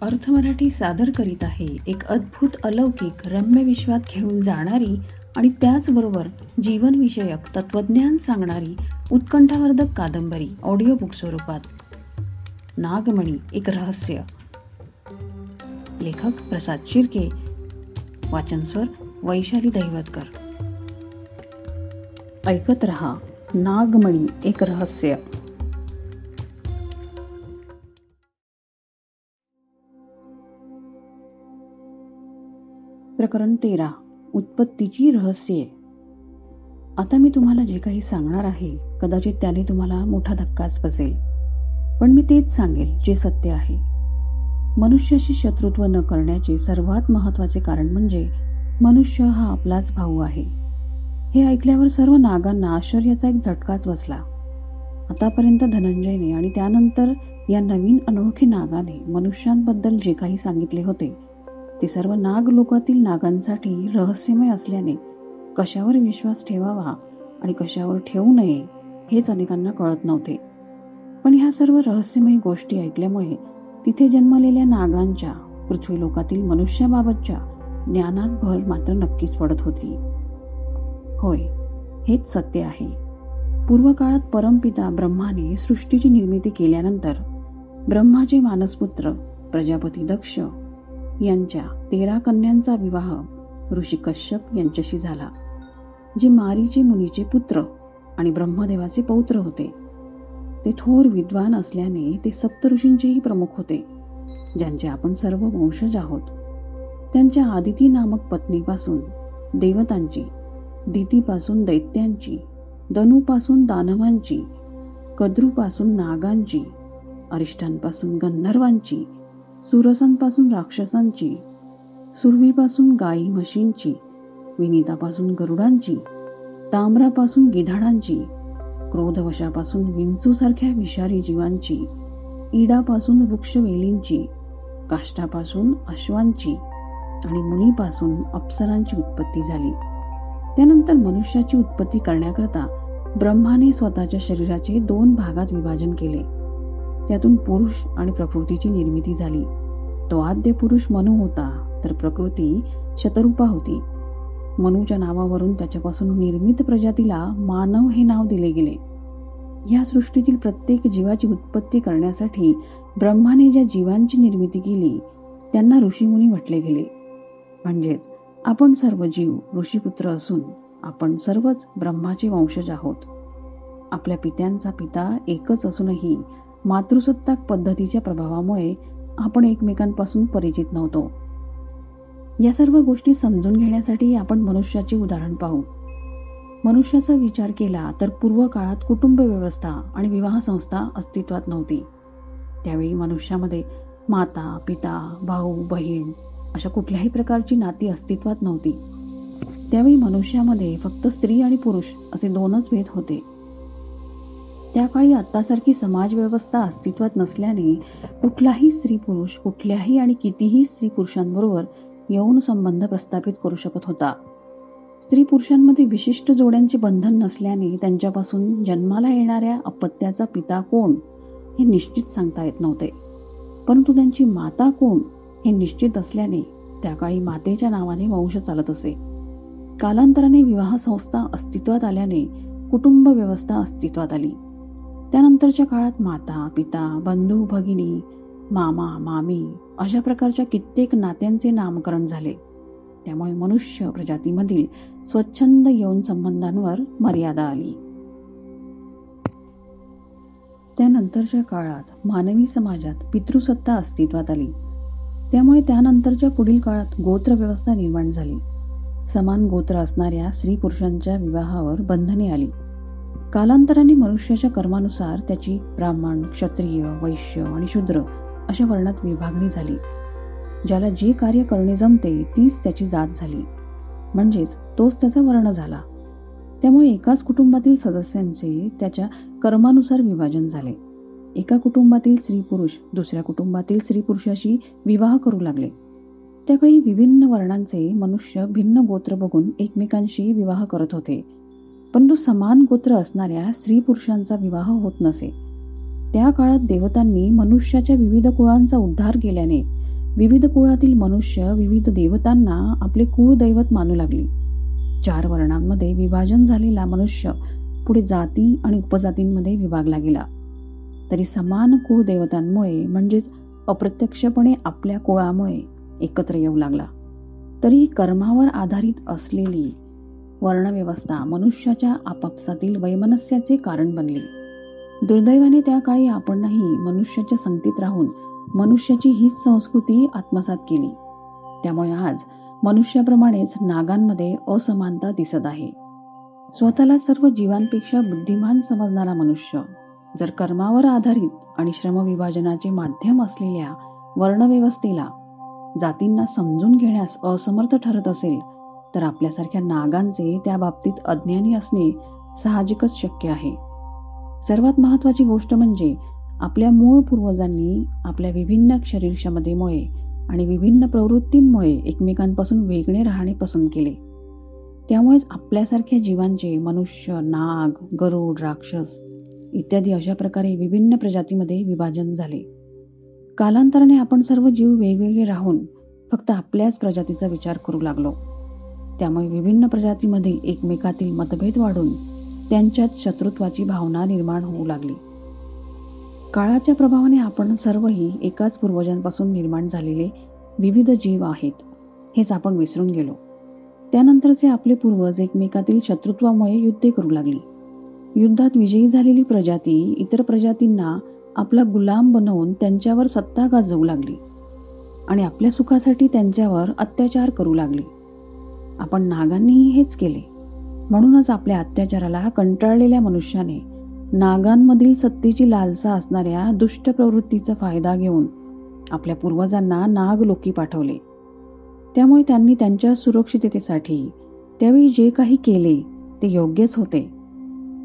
अर्थ मराठी सादर करीत आहे एक अद्भुत अलौकिक रम्य विश्वात घेऊन जाणारी आणि त्याचबरोबर जीवनविषयक तत्वज्ञान सांगणारी उत्कंठावर्धक कादंबरी ऑडिओ बुक स्वरूपात. नागमणी एक रहस्य. लेखक प्रसाद शिर्के. वाचनस्वर वैशाली दैवतकर. ऐकत रहा नागमणी एक रहस्य. प्रकरण 13. उत्पत्तीची रहस्ये. आता मी तुम्हाला जे काही सांगणार आहे कदाचित त्याने तुम्हाला मोठा धक्काच बसेल, पण मी तेच सांगेल जे सत्य आहे. मनुष्याशी शत्रुत्व न करण्याचे सर्वात महत्त्वाचे कारण म्हणजे मनुष्य हा आपलाच भाऊ आहे. हे ऐकल्यावर सर्व नागांना आश्चर्याचा एक झटकाच बसला. आतापर्यंत धनंजयने आणि त्यानंतर या नवीन अनोळखी नागाने मनुष्यांबद्दल जे काही सांगितले होते ते सर्व नाग लोकातील नागांसाठी रहस्यमय असल्याने कशावर विश्वास ठेवावा आणि कशावर ठेवू नये हेच अनेकांना कळत नव्हते. पण ह्या सर्व रहस्यमय गोष्टी ऐकल्यामुळे तिथे जन्मलेल्या नागांच्या पृथ्वीलोकातील मनुष्याबाबतच्या ज्ञानात भर मात्र नक्कीच पडत होती. होय, हेच सत्य आहे. पूर्वकाळात परमपिता ब्रह्माने सृष्टीची निर्मिती केल्यानंतर ब्रह्माचे मानसपुत्र प्रजापती दक्ष यांच्या 13 कन्यांचा विवाह ऋषी कश्यप यांच्याशी झाला, जे मारीचे मुनीचे पुत्र आणि ब्रह्मदेवाचे पौत्र होते. ते थोर विद्वान असल्याने ते सप्तऋषींचेही प्रमुख होते, ज्यांचे आपण सर्व वंशज आहोत. त्यांच्या आदिती नामक पत्नीपासून देवतांची, दितीपासून दैत्यांची, दनूपासून दानवांची, कद्रूपासून नागांची, अरिष्टांपासून गंधर्वांची, सुरसांपासून राक्षसांची, सुरभीपासून गाई म्हशींची, विनीतापासून गरुडांची, ताम्रापासून गिधाडांची, क्रोधवशापासून विंचूसारख्या विषारी जीवांची, इडापासून वृक्षवेलींची, काष्ठापासून अश्वांची आणि मुनीपासून अप्सरांची उत्पत्ती झाली. त्यानंतर मनुष्याची उत्पत्ती करण्याकरता ब्रह्माने स्वतःच्या शरीराचे 2 भागात विभाजन केले. त्यातून पुरुष आणि प्रकृतीची निर्मिती झाली. तो आद्य पुरुष मनू होता, तर प्रकृती शतरूपा होती. मनूच्या नावावरून त्याच्यापासून निर्मित प्रजातीला मानव हे नाव दिले गेले. या सृष्टीतील प्रत्येक जीवाची उत्पत्ती करण्यासाठी ब्रह्माने ज्या जीवांची निर्मिती केली त्यांना ऋषीमुनी म्हटले गेले. म्हणजेच आपण सर्व जीव ऋषीपुत्र असून आपण सर्वच ब्रह्माचे वंशज आहोत. आपल्या पित्यांचा पिता एकच असूनही मातृसत्ताक पद्धतीच्या प्रभावामुळे आपण एकमेकांपासून परिचित नव्हतो. या सर्व गोष्टी समजून घेण्यासाठी आपण मनुष्याचे उदाहरण पाहू. मनुष्याचा विचार केला तर पूर्व काळात कुटुंब व्यवस्था आणि विवाह संस्था अस्तित्वात नव्हती. त्यावेळी मनुष्यामध्ये माता, पिता, भाऊ, बहीण अशा कुठल्याही प्रकारची नाती अस्तित्वात नव्हती. त्यावेळी मनुष्यामध्ये फक्त स्त्री आणि पुरुष असे 2च भेद होते. त्या काळी आत्तासारखी समाज व्यवस्था अस्तित्वात नसल्याने कुठलाही स्त्री पुरुष कुठल्याही आणि कितीही स्त्री पुरुषांबरोबर यौन संबंध प्रस्थापित करू शकत होता. स्त्री पुरुषांमध्ये विशिष्ट जोड्यांचे बंधन नसल्याने त्यांच्यापासून जन्माला येणाऱ्या अपत्याचा पिता कोण हे निश्चित सांगता येत नव्हते. परंतु त्यांची माता कोण हे निश्चित असल्याने त्या काळी मातेच्या नावाने वंश चालत असे. कालांतराने विवाह संस्था अस्तित्वात आल्याने कुटुंब व्यवस्था अस्तित्वात आली. त्यानंतरच्या काळात माता, पिता, बंधू, भगिनी, मामा, मामी अशा प्रकारच्या कित्येक नात्यांचे नामकरण झाले. त्यामुळे मनुष्य प्रजातीमधील स्वच्छंद यौन संबंधांवर मर्यादा आली. त्यानंतरच्या काळात मानवी समाजात पितृसत्ता अस्तित्वात आली. त्यामुळे त्यानंतरच्या पुढील काळात गोत्र व्यवस्था निर्माण झाली. समान गोत्र असणाऱ्या स्त्री पुरुषांच्या विवाहावर बंधने आली. कालांतराने मनुष्याच्या कर्मानुसार त्याची ब्राह्मण, क्षत्रिय, वैश्य आणि शूद्र अशा वर्णात विभागणी झाली. ज्याला जे कार्य करणे जमते तीच त्याची जात झाली, म्हणजेच तोच त्याचा वर्ण झाला. त्यामुळे एकाच कुटुंबातील सदस्यांचे त्याच्या कर्मानुसार विभाजन झाले. एका कुटुंबातील स्त्री पुरुष दुसऱ्या कुटुंबातील स्त्री पुरुषाशी विवाह करू लागले. त्याकाळी विभिन्न वर्णांचे मनुष्य भिन्न गोत्र बघून एकमेकांशी विवाह करत होते. परंतु समान गोत्र असणाऱ्या स्त्री पुरुषांचा विवाह होत नसे. त्या काळात देवतांनी मनुष्याच्या विविध कुळांचा उद्धार केल्याने विविध कुळातील मनुष्य विविध देवतांना आपले कुळदैवत मानू लागली. 4 वर्णांमध्ये विभाजन झालेला मनुष्य पुढे जाती आणि उपजातींमध्ये विभागला गेला. तरी समान कुळदेवतांमुळे म्हणजेच अप्रत्यक्षपणे आपल्या कुळामुळे एकत्र येऊ लागला. तरी कर्मावर आधारित असलेली वर्णव्यवस्था मनुष्याच्या आपापसातील वैमनस्याचे कारण बनली. दुर्दैवाने त्या काळी आपणही मनुष्याच्या संगतीत राहून मनुष्याची हीच संस्कृती आत्मसात केली. त्यामुळे आज मनुष्याप्रमाणेच नागांमध्ये असमानता दिसत आहे. स्वतःला सर्व जीवांपेक्षा बुद्धिमान समजणारा मनुष्य जर कर्मावर आधारित आणि श्रमविभाजनाचे माध्यम असलेल्या वर्णव्यवस्थेला, जातींना समजून घेण्यास असमर्थ ठरत असेल तर आपल्यासारख्या नागांचे त्या बाबतीत अज्ञानी असणे साहजिकच शक्य आहे. सर्वात महत्त्वाची गोष्ट म्हणजे आपल्या मूळ पूर्वजांनी आपल्या विभिन्न शरीर क्षमतेमुळे आणि विभिन्न प्रवृत्तींमुळे एकमेकांपासून वेगळे राहणे पसंत केले. त्यामुळेच आपल्यासारख्या जीवांचे मनुष्य, नाग, गरुड, राक्षस इत्यादी अशा प्रकारे विभिन्न प्रजातीमध्ये विभाजन झाले. कालांतराने आपण सर्व जीव वेगवेगळे राहून फक्त आपल्याच प्रजातीचा विचार करू लागलो. त्यामुळे विभिन्न प्रजातीमध्ये एकमेकातील मतभेद वाढून त्यांच्यात शत्रुत्वाची भावना निर्माण होऊ लागली. काळाच्या प्रभावाने आपण सर्वही एकाच पूर्वजांपासून निर्माण झालेले विविध जीव आहेत हेच आपण विसरून गेलो. त्यानंतरचे आपले पूर्वज एकमेकातील शत्रुत्वामुळे युद्धे करू लागली. युद्धात विजयी झालेली प्रजाती इतर प्रजातींना आपला गुलाम बनवून त्यांच्यावर सत्ता गाजवू लागली आणि आपल्या सुखासाठी त्यांच्यावर अत्याचार करू लागली. आपण नागांनीही हेच केले. म्हणूनच आपल्या अत्याचाराला कंटाळलेल्या मनुष्याने नागांमधील सत्तेची लालसा असणाऱ्या दुष्ट प्रवृत्तीचा फायदा घेऊन आपल्या पूर्वजांना नागलोकी पाठवले. त्यामुळे त्यांनी त्यांच्या सुरक्षिततेसाठी त्यावेळी जे काही केले ते योग्यच होते.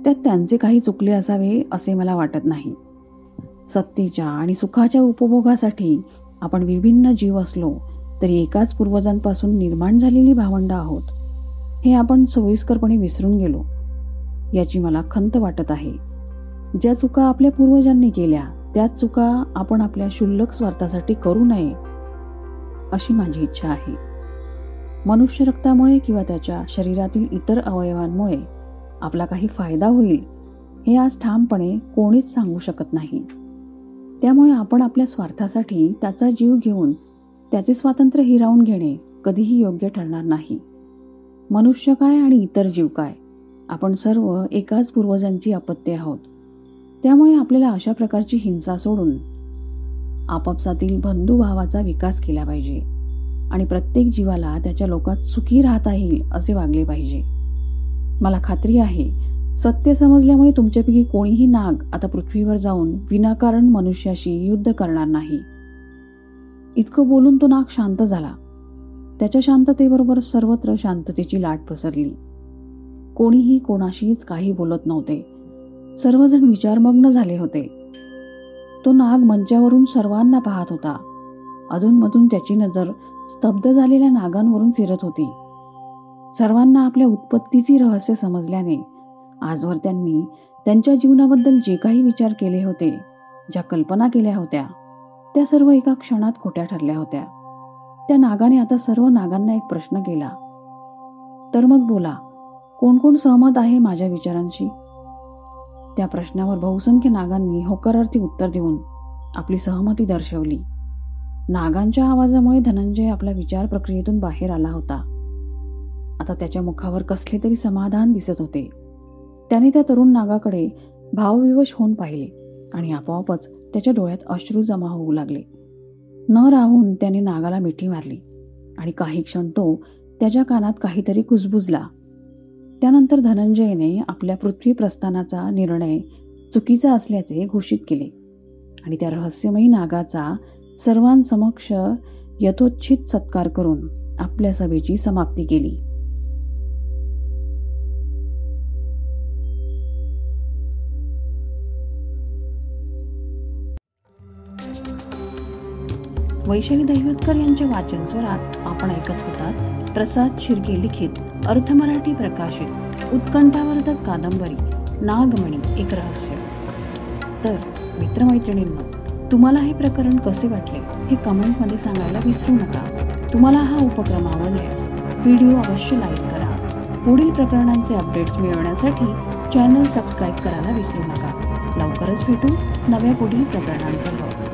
त्यात त्यांचे काही चुकले असावे असे मला वाटत नाही. सत्तेच्या आणि सुखाच्या उपभोगासाठी आपण विभिन्न जीव असलो तरी एकाच पूर्वजांपासून निर्माण झालेली भावंडं आहोत हे आपण सोयीस्करपणे विसरून गेलो. याची मला खंत वाटत आहे. ज्या चुका आपल्या पूर्वजांनी केल्या त्याच चुका आपण आपल्या क्षुल्लक स्वार्थासाठी करू नये अशी माझी इच्छा आहे. मनुष्य रक्तामुळे किंवा त्याच्या शरीरातील इतर अवयवांमुळे आपला काही फायदा होईल हे आज ठामपणे कोणीच सांगू शकत नाही. त्यामुळे आपण आपल्या स्वार्थासाठी त्याचा जीव घेऊन त्याचे स्वातंत्र्य हिरावून घेणे कधीही योग्य ठरणार नाही. मनुष्य काय आणि इतर जीव काय, आपण सर्व एकाच पूर्वजांची अपत्ये आहोत. त्यामुळे आपल्याला अशा प्रकारची हिंसा सोडून आपापसातील बंधुभावाचा विकास केला पाहिजे आणि प्रत्येक जीवाला त्याच्या लोकात सुखी राहता येईल असे वागले पाहिजे. मला खात्री आहे सत्य समजल्यामुळे तुमच्यापैकी कोणीही नाग आता पृथ्वीवर जाऊन विनाकारण मनुष्याशी युद्ध करणार नाही. इतकं बोलून तो नाग शांत झाला. त्याच्या शांततेबरोबर सर्वत्र शांततेची लाट पसरली. कोणीही कोणाशीच काही बोलत नव्हते. सर्वजण विचारमग्न झाले होते. तो नाग मंचावरून सर्वांना पाहत होता. अधूनमधून त्याची नजर स्तब्ध झालेल्या नागांवरून फिरत होती. सर्वांना आपल्या उत्पत्तीची रहस्य समजल्याने आजवर त्यांनी त्यांच्या जीवनाबद्दल जे काही विचार केले होते, ज्या कल्पना केल्या होत्या, त्या सर्व एका क्षणात खोट्या ठरल्या होत्या. त्या नागाने आता सर्व नागांना एक प्रश्न केला, तर मग बोला, कोण कोण सहमत आहे माझ्या विचारांशी? त्या प्रश्नावर बहुसंख्य नागांनी होकारार्थी उत्तर देऊन आपली सहमती दर्शवली. नागांच्या आवाजामुळे धनंजय आपल्या विचार प्रक्रियेतून बाहेर आला होता. आता त्याच्या मुखावर कसले तरी समाधान दिसत होते. त्याने त्या तरुण नागाकडे भावविवश होऊन पाहिले आणि आपोआपच त्याच्या डोळ्यात अश्रू जमा होऊ लागले. न राहून त्याने नागाला मिठी मारली आणि काही क्षण तो त्याच्या कानात काहीतरी कुजबुजला. त्यानंतर धनंजयने आपल्या पृथ्वी प्रस्थानाचा निर्णय चुकीचा असल्याचे घोषित केले आणि त्या रहस्यमयी नागाचा सर्वांसमक्ष यथोचित सत्कार करून आपल्या सभेची समाप्ती केली. वैशाली दैवतकर यांच्या वाचन स्वरात आपण ऐकत होतात प्रसाद शिर्के लिखित अर्थ मराठी प्रकाशित उत्कंठावर्धक कादंबरी नागमणी एक रहस्य. तर मित्रमैत्रिणींनो, तुम्हाला हे प्रकरण कसे वाटले हे कमेंटमध्ये सांगायला विसरू नका. तुम्हाला हा उपक्रम आवडल्यास व्हिडिओ अवश्य लाईक करा. पुढील प्रकरणांचे अपडेट्स मिळवण्यासाठी चॅनल सबस्क्राईब करायला विसरू नका. लवकरच भेटू नव्या पुढील प्रकरणांसह.